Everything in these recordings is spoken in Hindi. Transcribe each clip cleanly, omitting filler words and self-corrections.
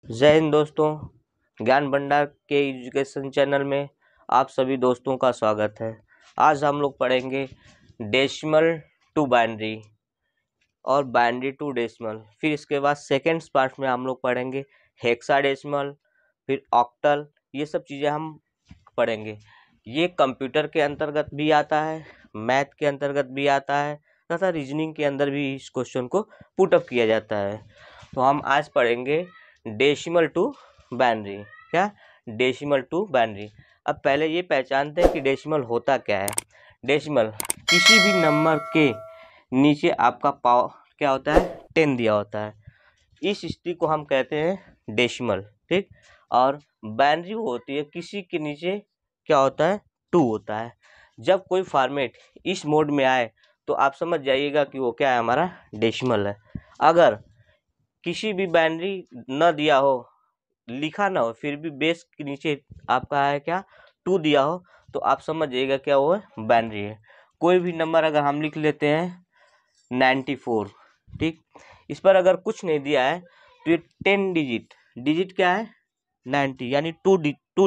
जय हिंद दोस्तों। ज्ञान भंडार के एजुकेशन चैनल में आप सभी दोस्तों का स्वागत है। आज हम लोग पढ़ेंगे डेसिमल टू बाइनरी और बाइनरी टू डेसिमल। फिर इसके बाद सेकेंड पार्ट में हम लोग पढ़ेंगे हेक्साडेसिमल, फिर ऑक्टल। ये सब चीज़ें हम पढ़ेंगे। ये कंप्यूटर के अंतर्गत भी आता है, मैथ के अंतर्गत भी आता है तथा रीजनिंग के अंदर भी इस क्वेश्चन को पुटअप किया जाता है। तो हम आज पढ़ेंगे डेसिमल टू बाइनरी। क्या? Decimal to binary. अब पहले ये पहचानते हैं कि डेसिमल होता क्या है। डेसिमल किसी भी नंबर के नीचे आपका पावर क्या होता है, 10 दिया होता है। इस स्थिति को हम कहते हैं डेसिमल। ठीक। और बाइनरी होती है किसी के नीचे क्या होता है, 2 होता है। जब कोई फॉर्मेट इस मोड में आए तो आप समझ जाइएगा कि वो क्या है, हमारा डेसिमल है। अगर किसी भी बाइनरी न दिया हो, लिखा ना हो, फिर भी बेस के नीचे आपका है क्या, 2 दिया हो, तो आप समझ जाइएगा क्या वो है, बाइनरी है। कोई भी नंबर अगर हम लिख लेते हैं 94, ठीक, इस पर अगर कुछ नहीं दिया है तो ये 10 डिजिट क्या है, 90, यानी 2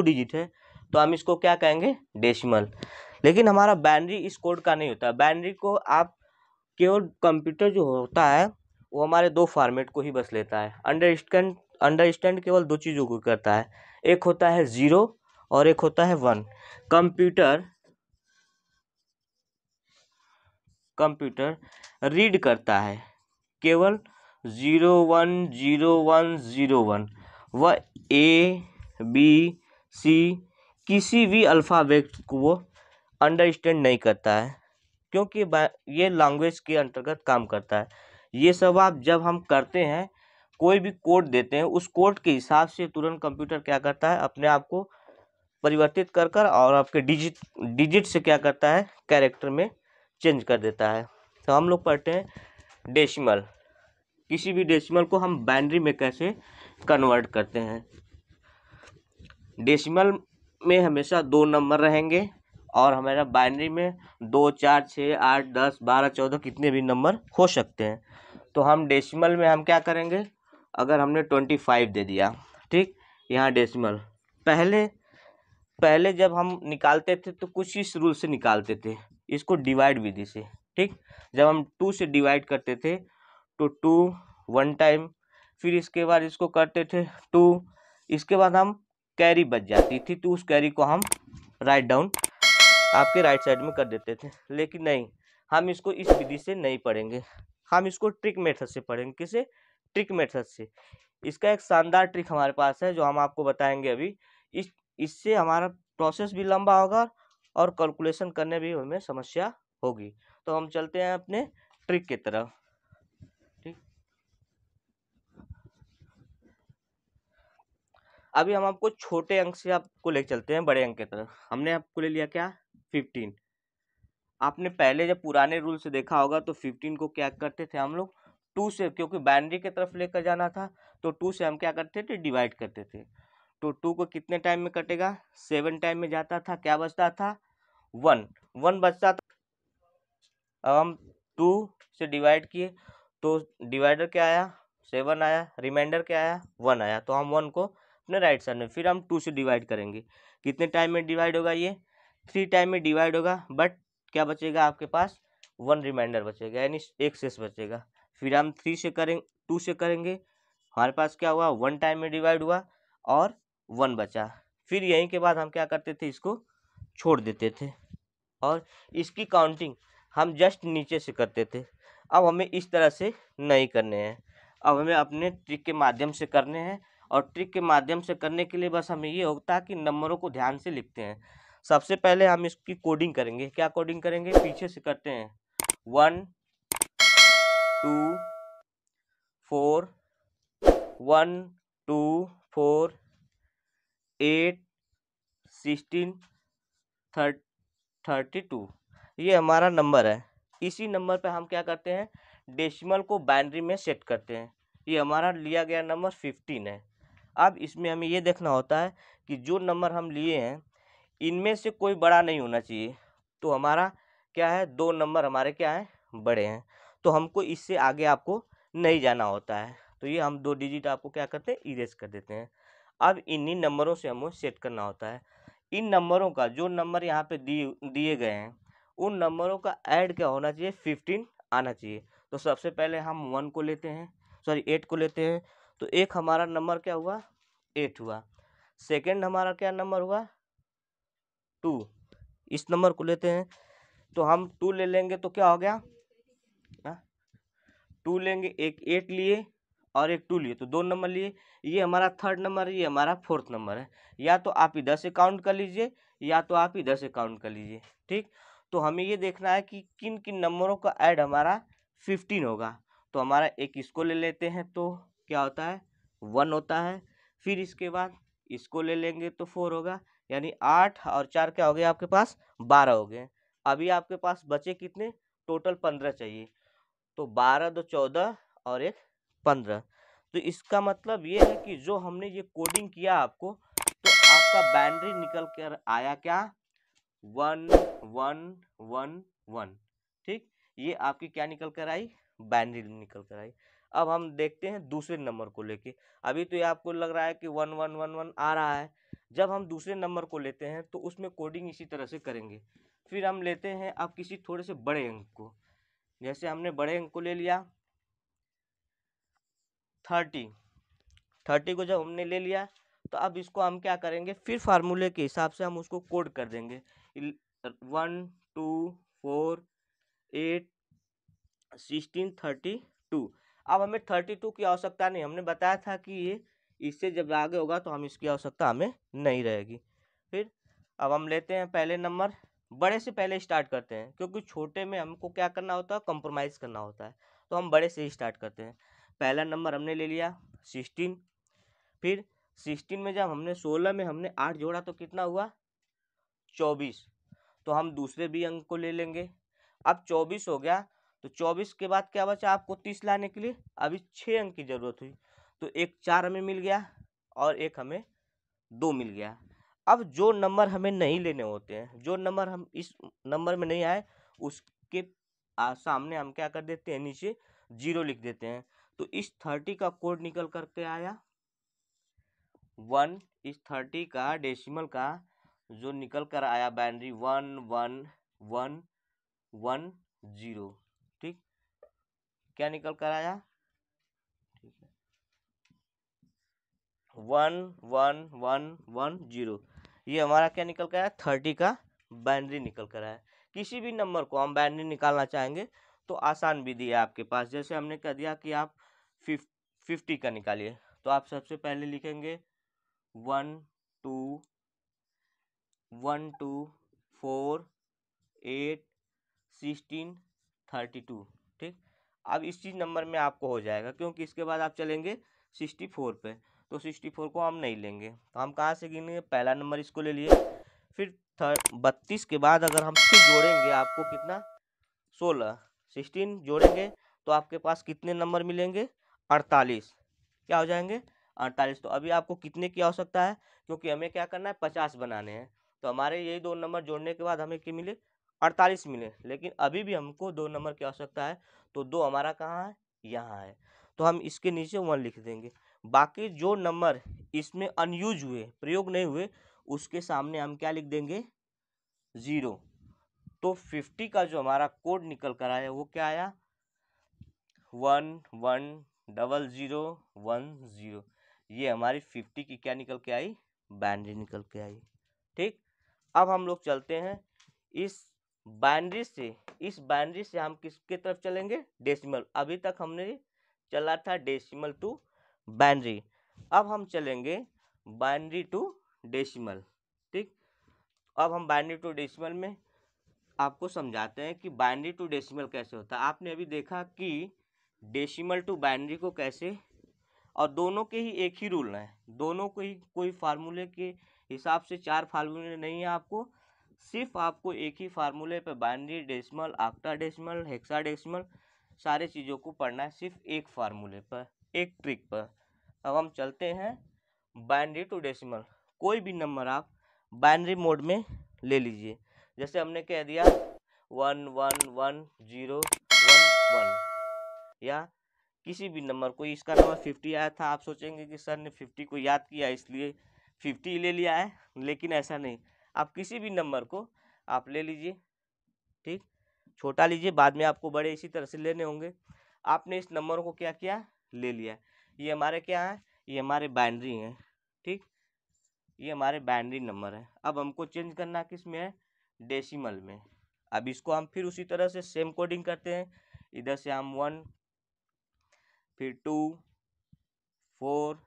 डिजिट है, तो हम इसको क्या कहेंगे, डेसिमल। लेकिन हमारा बाइनरी इस कोड का नहीं होता। बाइनरी को आप केवल कंप्यूटर जो होता है वो हमारे 2 फॉर्मेट को ही बस लेता है। अंडरस्टैंड केवल 2 चीज़ों को करता है, एक होता है 0 और एक होता है 1। कंप्यूटर रीड करता है केवल 010101। वह ABC किसी भी अल्फ़ाबेट को वो अंडरस्टैंड नहीं करता है, क्योंकि ये लैंग्वेज के अंतर्गत काम करता है। ये सब आप जब हम करते हैं, कोई भी कोड देते हैं, उस कोड के हिसाब से तुरंत कंप्यूटर क्या करता है, अपने आप को परिवर्तित कर और आपके डिजिट से क्या करता है, कैरेक्टर में चेंज कर देता है। तो हम लोग पढ़ते हैं डेसिमल। किसी भी डेसिमल को हम बाइनरी में कैसे कन्वर्ट करते हैं। डेसिमल में हमेशा 2 नंबर रहेंगे और हमारा बाइनरी में 2, 4, 6, 8, 10, 12, 14 कितने भी नंबर हो सकते हैं। तो हम डेसिमल में हम क्या करेंगे, अगर हमने 25 दे दिया, ठीक, यहाँ डेसिमल पहले जब हम निकालते थे तो कुछ इस रूल से निकालते थे, इसको डिवाइड विधि से। ठीक, जब हम 2 से डिवाइड करते थे तो 2 1 टाइम, फिर इसके बाद इसको करते थे 2, इसके बाद हम कैरी बच जाती थी तो उस कैरी को हम राइट डाउन आपके राइट साइड में कर देते थे। लेकिन नहीं, हम इसको इस विधि से नहीं पढ़ेंगे, हम इसको ट्रिक मेथड से पढ़ेंगे। किसे? ट्रिक मेथड से। इसका एक शानदार ट्रिक हमारे पास है जो हम आपको बताएंगे अभी। इससे हमारा प्रोसेस भी लंबा होगा और कैलकुलेशन करने भी हमें समस्या होगी। तो हम चलते हैं अपने ट्रिक की तरफ। ठीक, अभी हम आपको छोटे अंक से आपको ले चलते हैं बड़े अंक की तरफ। हमने आपको ले लिया क्या, 15। आपने पहले जब पुराने रूल से देखा होगा तो 15 को क्या करते थे हम लोग, 2 से, क्योंकि बाइनरी की तरफ लेकर जाना था तो 2 से हम क्या करते थे, डिवाइड करते थे। तो 2 को कितने टाइम में कटेगा, 7 टाइम में जाता था। क्या बचता था, 1 बचता था। अब हम 2 से डिवाइड किए तो डिवाइडर क्या आया, 7 आया, रिमाइंडर क्या आया, 1 आया। तो हम 1 को अपने राइट साइड में, फिर हम 2 से डिवाइड करेंगे। कितने टाइम में डिवाइड होगा, ये 3 टाइम में डिवाइड होगा। बट क्या बचेगा आपके पास, 1 रिमाइंडर बचेगा, यानी एक शेष बचेगा। फिर हम 2 से करेंगे, हमारे पास क्या हुआ, 1 टाइम में डिवाइड हुआ और 1 बचा। फिर यहीं के बाद हम क्या करते थे, इसको छोड़ देते थे और इसकी काउंटिंग हम जस्ट नीचे से करते थे। अब हमें इस तरह से नहीं करने हैं, अब हमें अपने ट्रिक के माध्यम से करने हैं। और ट्रिक के माध्यम से करने के लिए बस हमें ये होता है कि नंबरों को ध्यान से लिखते हैं। सबसे पहले हम इसकी कोडिंग करेंगे। क्या कोडिंग करेंगे, पीछे से करते हैं 1 2 4 1 2 4 8 16 32, ये हमारा नंबर है। इसी नंबर पे हम क्या करते हैं, डेसिमल को बाइनरी में सेट करते हैं। ये हमारा लिया गया नंबर 15 है। अब इसमें हमें ये देखना होता है कि जो नंबर हम लिए हैं इनमें से कोई बड़ा नहीं होना चाहिए। तो हमारा क्या है, 2 नंबर हमारे क्या है, बड़े हैं। तो हमको इससे आगे आपको नहीं जाना होता है। तो ये हम 2 डिजिट आपको क्या करते हैं, इरेज कर देते हैं। अब इन्हीं नंबरों से हमें सेट करना होता है। इन नंबरों का जो नंबर यहाँ पे दिए गए हैं उन नंबरों का ऐड क्या होना चाहिए, 15 आना चाहिए। तो सबसे पहले हम 1 को लेते हैं, सॉरी 8 को लेते हैं। तो एक हमारा नंबर क्या हुआ, 8 हुआ। सेकेंड हमारा क्या नंबर हुआ, 2। इस नंबर को लेते हैं, तो हम 2 ले लेंगे तो क्या हो गया, 2 लेंगे, एक 8 लिए और एक 2 लिए, तो 2 नंबर लिए। ये हमारा थर्ड नंबर है, ये हमारा फोर्थ नंबर है। या तो आप इधर से काउंट कर लीजिए या तो आप इधर से काउंट कर लीजिए, ठीक। तो हमें ये देखना है कि किन किन नंबरों का ऐड हमारा 15 होगा। तो हमारा एक इसको ले लेते हैं तो क्या होता है, 1 होता है। फिर इसके बाद इसको ले लेंगे तो 4 होगा, यानी 8 और 4 क्या हो गया आपके पास, 12 हो गए। अभी आपके पास बचे कितने, टोटल 15 चाहिए। तो 12 2 14 और एक 15। तो इसका मतलब ये है कि जो हमने ये कोडिंग किया आपको, तो आपका बाइनरी निकल कर आया क्या, 1 1 1 1, ठीक। ये आपकी क्या निकल कर आई, बाइनरी निकल कर आई। अब हम देखते हैं दूसरे नंबर को लेके। अभी तो ये आपको लग रहा है कि 1 1 1 1 आ रहा है। जब हम दूसरे नंबर को लेते हैं तो उसमें कोडिंग इसी तरह से करेंगे। फिर हम लेते हैं अब किसी थोड़े से बड़े अंक को। जैसे हमने बड़े अंक को ले लिया 30 को जब हमने ले लिया तो अब इसको हम क्या करेंगे, फिर फार्मूले के हिसाब से हम उसको कोड कर देंगे। 1 2 4 8 16 32। अब हमें 32 की आवश्यकता नहीं, हमने बताया था कि ये इससे जब आगे होगा तो हम इसकी आवश्यकता हमें नहीं रहेगी। फिर अब हम लेते हैं पहले नंबर, बड़े से पहले स्टार्ट करते हैं क्योंकि छोटे में हमको क्या करना होता है, कंप्रोमाइज़ करना होता है। तो हम बड़े से ही स्टार्ट करते हैं। पहला नंबर हमने ले लिया 16। फिर 16 में जब हमने 16 में हमने 8 जोड़ा तो कितना हुआ, 24। तो हम दूसरे भी अंक को ले लेंगे। अब 24 हो गया तो 24 के बाद क्या बचा आपको 30 लाने के लिए, अभी 6 अंक की जरूरत हुई। तो एक 4 हमें मिल गया और एक हमें 2 मिल गया। अब जो नंबर हमें नहीं लेने होते हैं, जो नंबर हम इस नंबर में नहीं आए, उसके सामने हम क्या कर देते हैं, नीचे 0 लिख देते हैं। तो इस 30 का कोड निकल करके आया 1। इस 30 का डेसिमल का जो निकल कर आया बाइनरी 1 1 1 1 0, ठीक। क्या निकल कर आया, ठीक है, 1 1 1 1 0। ये हमारा क्या निकल कर आया, 30 का बाइनरी निकल कर आया। किसी भी नंबर को हम बाइनरी निकालना चाहेंगे तो आसान विधि है आपके पास। जैसे हमने कह दिया कि आप 50 का निकालिए, तो आप सबसे पहले लिखेंगे 1 2 1 2 4 8 16 32, ठीक। अब इसी नंबर में आपको हो जाएगा क्योंकि इसके बाद आप चलेंगे 64 पे, तो 64 को हम नहीं लेंगे। तो हम कहाँ से गिनेंगे, पहला नंबर इसको ले लिए। फिर 32 के बाद अगर हम फिर जोड़ेंगे आपको कितना, 16, 16 जोड़ेंगे तो आपके पास कितने नंबर मिलेंगे, 48। क्या हो जाएंगे, 48। तो अभी आपको कितने की आवश्यकता है, क्योंकि हमें क्या करना है, 50 बनाने हैं। तो हमारे यही 2 नंबर जोड़ने के बाद हमें क्या मिले, 48 मिले। लेकिन अभी भी हमको 2 नंबर की आवश्यकता है, तो 2 हमारा कहाँ है, यहाँ है। तो हम इसके नीचे 1 लिख देंगे। बाकी जो नंबर इसमें अनयूज हुए, प्रयोग नहीं हुए, उसके सामने हम क्या लिख देंगे, 0। तो 50 का जो हमारा कोड निकल कर आया वो क्या आया, 1 1 0 0 1 0। ये हमारी 50 की क्या निकल के आई, बाइनरी निकल के आई, ठीक। अब हम लोग चलते हैं इस बाइनरी से हम किसके तरफ चलेंगे, डेसिमल। अभी तक हमने चला था डेसिमल टू बाइनरी, अब हम चलेंगे बाइनरी टू डेसिमल, ठीक। अब हम बाइनरी टू डेसिमल में आपको समझाते हैं कि बाइनरी टू डेसिमल कैसे होता है। आपने अभी देखा कि डेसिमल टू बाइनरी को कैसे, और दोनों के ही एक ही रूल है, दोनों को ही कोई फार्मूले के हिसाब से 4 फार्मूले नहीं है। आपको सिर्फ आपको एक ही फार्मूले पे बाइनरी, डेसिमल, ऑक्टाडेसिमल, हेक्साडेसिमल सारे चीज़ों को पढ़ना है, सिर्फ एक फार्मूले पर, एक ट्रिक पर। अब हम चलते हैं बाइनरी टू डेसिमल। कोई भी नंबर आप बाइनरी मोड में ले लीजिए। जैसे हमने कह दिया 1 1 1 0 1 1, या किसी भी नंबर को, इसका नंबर 50 आया था, आप सोचेंगे कि सर ने 50 को याद किया इसलिए 50 ले लिया है, लेकिन ऐसा नहीं। आप किसी भी नंबर को आप ले लीजिए, ठीक, छोटा लीजिए, बाद में आपको बड़े इसी तरह से लेने होंगे। आपने इस नंबर को क्या किया, ले लिया। ये हमारे क्या है, ये हमारे बाइनरी हैं, ठीक, ये हमारे बाइनरी नंबर है। अब हमको चेंज करना किस में है, डेसिमल में। अब इसको हम फिर उसी तरह से सेम कोडिंग करते हैं। इधर से हम 1, फिर 2, 4,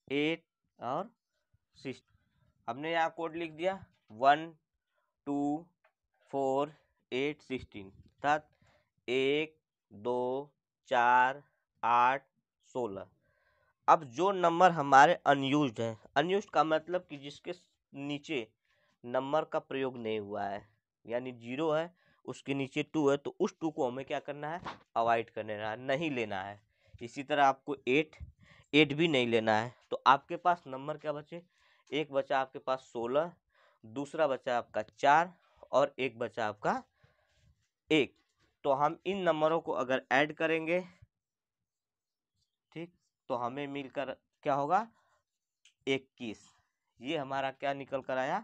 8 और 6, हमने यहाँ कोड लिख दिया 1, 2, 4, 8, 16, अर्थात 1, 2, 4, 8, 16। अब जो नंबर हमारे अनयूज्ड है, अनयूज्ड का मतलब कि जिसके नीचे नंबर का प्रयोग नहीं हुआ है, यानी 0 है, उसके नीचे 2 है, तो उस 2 को हमें क्या करना है, अवॉइड करना है, नहीं लेना है। इसी तरह आपको 8 भी नहीं लेना है। तो आपके पास नंबर क्या बचे, एक बचा आपके पास 16, दूसरा बचा आपका 4 और एक बचा आपका 1। तो हम इन नंबरों को अगर ऐड करेंगे, ठीक, तो हमें मिलकर क्या होगा, 21। ये हमारा क्या निकल कर आया,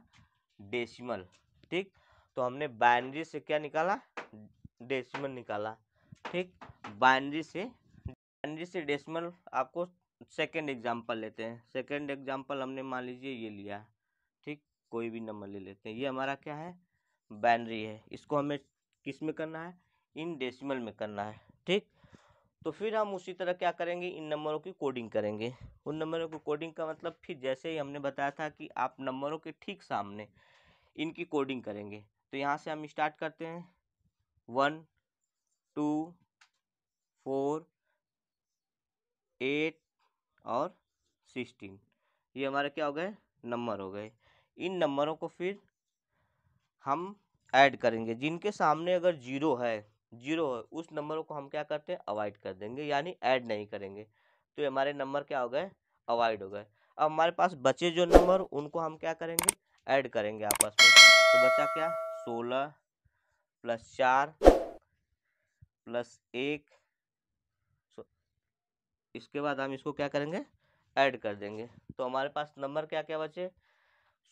डेसिमल, ठीक। तो हमने बाइनरी से क्या निकाला, डेसिमल निकाला, ठीक। बाइनरी से डेसिमल। आपको सेकंड एग्जांपल लेते हैं। सेकंड एग्जांपल हमने मान लीजिए ये लिया, ठीक, कोई भी नंबर ले लेते हैं। ये हमारा क्या है, बाइनरी है। इसको हमें किस में करना है, इन डेसिमल में करना है, ठीक। तो फिर हम उसी तरह क्या करेंगे, इन नंबरों की कोडिंग करेंगे। उन नंबरों की कोडिंग का मतलब फिर जैसे ही हमने बताया था कि आप नंबरों के ठीक सामने इनकी कोडिंग करेंगे। तो यहाँ से हम स्टार्ट करते हैं 1, 2, 4, 8 और 16। ये हमारे क्या हो गए, नंबर हो गए। इन नंबरों को फिर हम ऐड करेंगे। जिनके सामने अगर जीरो है उस नंबरों को हम क्या करते हैं, अवॉइड कर देंगे, यानी ऐड नहीं करेंगे। तो ये हमारे नंबर क्या हो गए, अवॉइड हो गए। अब हमारे पास बचे जो नंबर, उनको हम क्या करेंगे, ऐड करेंगे आपस में। तो बचा क्या, 16 + 4 + 1, इसके बाद हम इसको क्या करेंगे, ऐड कर देंगे। तो हमारे पास नंबर क्या क्या बचे,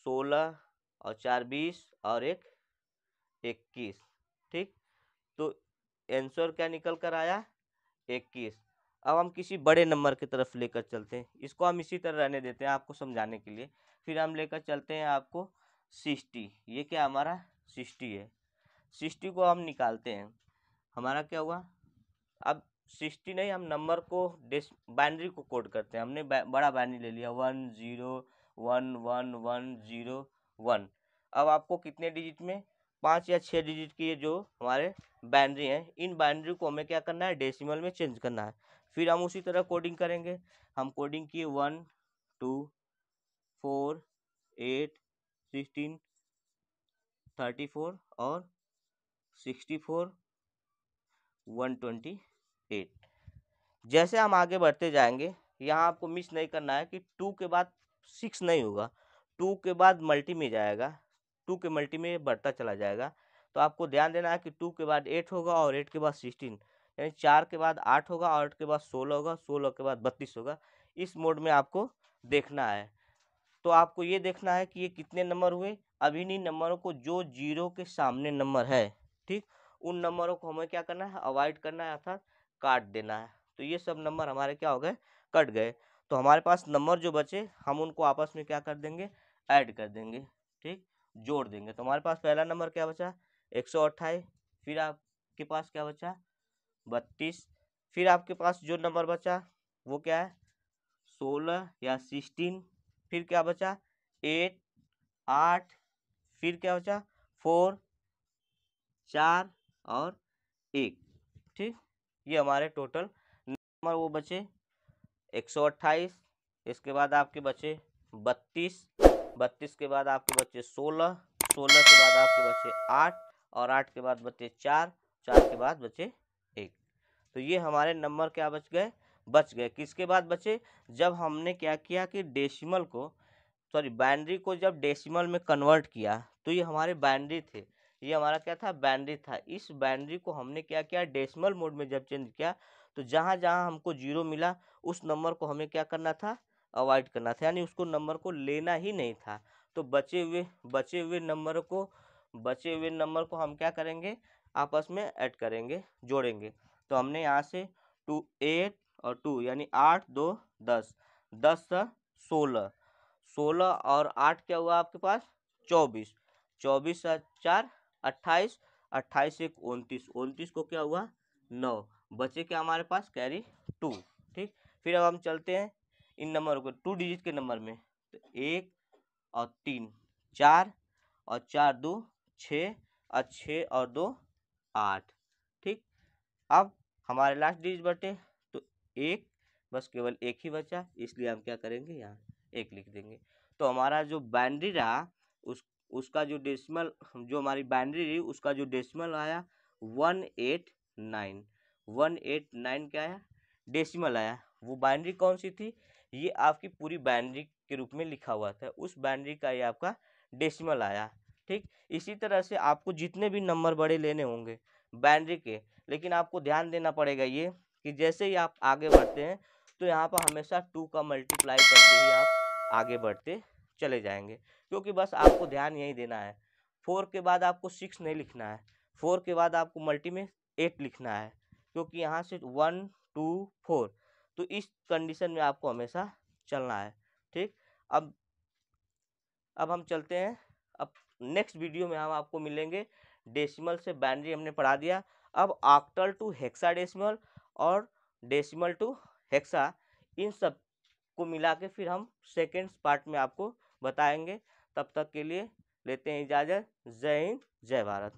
16 और 4 20 और 1 21, ठीक। तो आंसर क्या निकल कर आया, 21। अब हम किसी बड़े नंबर की तरफ लेकर चलते हैं। इसको हम इसी तरह रहने देते हैं आपको समझाने के लिए। फिर हम लेकर चलते हैं आपको 60। ये क्या हमारा 60 है। 60 को हम निकालते हैं, हमारा क्या हुआ, अब 60 नहीं, हम नंबर को बाइनरी को कोड करते हैं। हमने बड़ा बाइनरी ले लिया 1 0 1 1 1 0 1। अब आपको कितने डिजिट में, 5 या 6 डिजिट की ये जो हमारे बाइनरी हैं, इन बाइनरी को हमें क्या करना है, डेसिमल में चेंज करना है। फिर हम उसी तरह कोडिंग करेंगे। हम कोडिंग किए 1 2 4 8 16 34 और 64 128। जैसे हम आगे बढ़ते जाएंगे, यहाँ आपको मिस नहीं करना है कि 2 के बाद 6 नहीं होगा, 2 के बाद मल्टी में जाएगा, 2 के मल्टी में बढ़ता चला जाएगा। तो आपको ध्यान देना है कि 2 के बाद 8 होगा और 8 के बाद 16, यानी 4 के बाद 8 होगा और 8 के बाद 16 होगा, 16 के बाद 32 होगा। इस मोड में आपको देखना है। तो आपको ये देखना है कि ये कितने नंबर हुए। अब इन्हीं नंबरों को जो 0 के सामने नंबर है, ठीक, उन नंबरों को हमें क्या करना है, अवॉइड करना है, अर्थात काट देना है। तो ये सब नंबर हमारे क्या हो गए, कट गए। तो हमारे पास नंबर जो बचे, हम उनको आपस में क्या कर देंगे, ऐड कर देंगे, ठीक, जोड़ देंगे। तो हमारे पास पहला नंबर क्या बचा, 128। फिर आपके पास क्या बचा, 32। फिर आपके पास जो नंबर बचा वो क्या है, 16 या 16। फिर क्या बचा, 8 8। फिर क्या बचा, 4 4 और 1, ठीक। ये हमारे टोटल नंबर वो बचे 128। इसके बाद आपके बचे 32, 32 के बाद आपके बचे 16, 16 के बाद आपके बचे 8 और 8 के बाद बचे 4, 4 के बाद बचे 1। तो ये हमारे नंबर क्या बच गए। किसके बाद बचे, जब हमने क्या किया कि डेसिमल को, सॉरी बाइनरी को जब डेसिमल में कन्वर्ट किया, तो ये हमारे बाइनरी थे, ये हमारा क्या था, बाइनरी था। इस बाइनरी को हमने क्या किया, डेसिमल मोड में जब चेंज किया, तो जहाँ जहाँ हमको 0 मिला उस नंबर को हमें क्या करना था, अवॉइड करना था, यानी उसको नंबर को लेना ही नहीं था। तो बचे हुए नंबर को हम क्या करेंगे, आपस में ऐड करेंगे, जोड़ेंगे। तो हमने यहाँ से 2 8 और 2 यानी 8 2 10, 10 16, 16 और 8 क्या हुआ आपके पास 24, 24 4 28, 28 1 29, 29 को क्या हुआ 9, बचे क्या हमारे पास कैरी 2। ठीक, फिर अब हम चलते हैं इन नंबर को 2 डिजिट के नंबर में। तो 1 और 3 4 और 4 2 6 और 6 और 2 8। ठीक, अब हमारे लास्ट डिजिट बटे तो 1, बस केवल 1 ही बचा, इसलिए हम क्या करेंगे यहाँ 1 लिख देंगे। तो हमारा जो बाइनरी रहा उसका जो डेसिमल, जो हमारी बाइनरी रही उसका जो डेसिमल आया 189, 189 क्या आया डेसिमल आया। वो बाइनरी कौन सी थी, ये आपकी पूरी बाइनरी के रूप में लिखा हुआ था, उस बाइनरी का ये आपका डेसिमल आया। ठीक, इसी तरह से आपको जितने भी नंबर बड़े लेने होंगे बाइनरी के, लेकिन आपको ध्यान देना पड़ेगा ये कि जैसे ही आप आगे बढ़ते हैं तो यहाँ पर हमेशा 2 का मल्टीप्लाई करके ही आप आगे बढ़ते चले जाएंगे, क्योंकि बस आपको ध्यान यही देना है 4 के बाद आपको 6 नहीं लिखना है, 4 के बाद आपको मल्टी में 8 लिखना है, क्योंकि यहाँ से 1 2 4, तो इस कंडीशन में आपको हमेशा चलना है। ठीक, अब हम चलते हैं, अब नेक्स्ट वीडियो में हम आपको मिलेंगे, डेसिमल से बाइनरी हमने पढ़ा दिया, अब ऑक्टल टू हेक्साडेसिमल और डेसिमल टू हेक्सा, इन सब को मिला के फिर हम सेकेंड पार्ट में आपको बताएंगे। तब तक के लिए लेते हैं इजाज़त। जय हिंद, जय भारत।